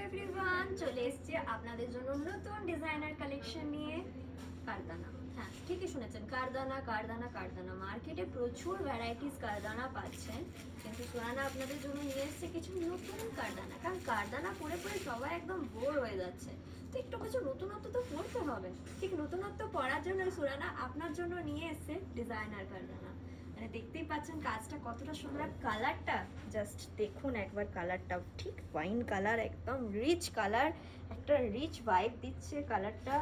Everyone, চলে এসেছি আপনাদের জন্য নতুন ডিজাইনার কালেকশন নিয়ে। কারদানা, হ্যাঁ ঠিকই শুনেছেন, কারদানা কারদানা কারদানা। মার্কেটে প্রচুর ভ্যারাইটিস কারদানা পাচ্ছেন, কিন্তু সুরানা আপনাদের জন্য নিয়ে এসেছে কিছু নতুন কারদানা। কারণ কারদানা পরে পরে সবাই একদম বোর হয়ে যাচ্ছে, তো একটু কিছু নতুনত্ব তো পড়তে হবে। ঠিক নতুনত্ব পড়ার জন্য সুরানা আপনার জন্য নিয়ে এসেছে ডিজাইনার কারদানা। মানে দেখতেই পাচ্ছেন কাজটা কতটা সুন্দর, কালারটা জাস্ট দেখুন একবার। কালারটা ঠিক ওয়াইন কালার, একদম রিচ কালার, একটা রিচ ভাইব দিচ্ছে কালারটা।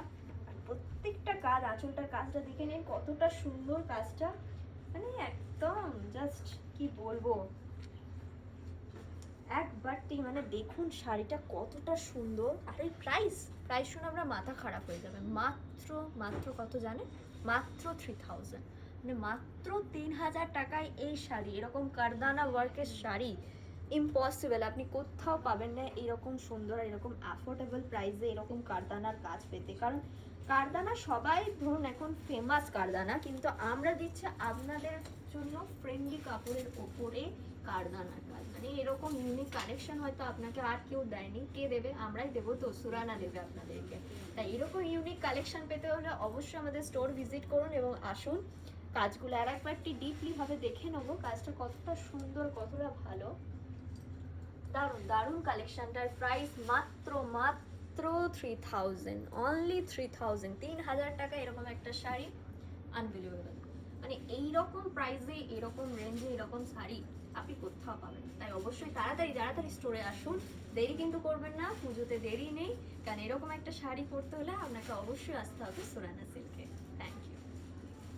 আর প্রত্যেকটা কাজ, আঁচলটার কাজটা দেখে নিন কতটা সুন্দর কাজটা, মানে একদম জাস্ট কি বলবো, একবারটি মানে দেখুন শাড়িটা কতটা সুন্দর। আর এই প্রাইস শুনে আমরা মাথা খারাপ হয়ে যাবে। মাত্র মাত্র কত জানেন? মাত্র 3000, মানে মাত্র 3000 টাকায় এই শাড়ি, এরকম কারদানা ওয়ার্কের শাড়ি ইম্পসিবল, আপনি কোথাও পাবেন না এরকম সুন্দর আর এরকম অ্যাফোর্ডেবল প্রাইসে এরকম কারদানার কাজ পেতে। কারণ কারদানা সবাই ধরুন এখন ফেমাস কারদানা, কিন্তু আমরা দিচ্ছি আপনাদের জন্য ফ্রেন্ডলি কাপড়ের ওপরে কারদানার কাজ। মানে এরকম ইউনিক কালেকশন হয়তো আপনাকে আর কেউ দেয়নি, কে দেবে? আমরাই দেবো, তো সুরানা দেবে আপনাদেরকে। তাই এরকম ইউনিক কালেকশন পেতে হলে অবশ্যই আমাদের স্টোর ভিজিট করুন এবং আসুন। কাজগুলো আর একবারটি ডিপলি ভাবে দেখে নেবো কাজটা কতটা সুন্দর, কতটা ভালো। দারুণ দারুণ কালেকশনটার প্রাইস মাত্র মাত্র 3000, অনলি 3000। 3000 টাকা এরকম একটা শাড়ি, আনবিলিভেবল। মানে এইরকম প্রাইসে, এরকম রেঞ্জে এরকম শাড়ি আপনি কোথাও পাবেন। তাই অবশ্যই তাড়াতাড়ি তাড়াতাড়ি স্টোরে আসুন, দেরি কিন্তু করবেন না, পুজোতে দেরি নেই। কারণ এরকম একটা শাড়ি পরতে হলে আপনাকে অবশ্যই আসতে হবে সুরানা সিল্কে।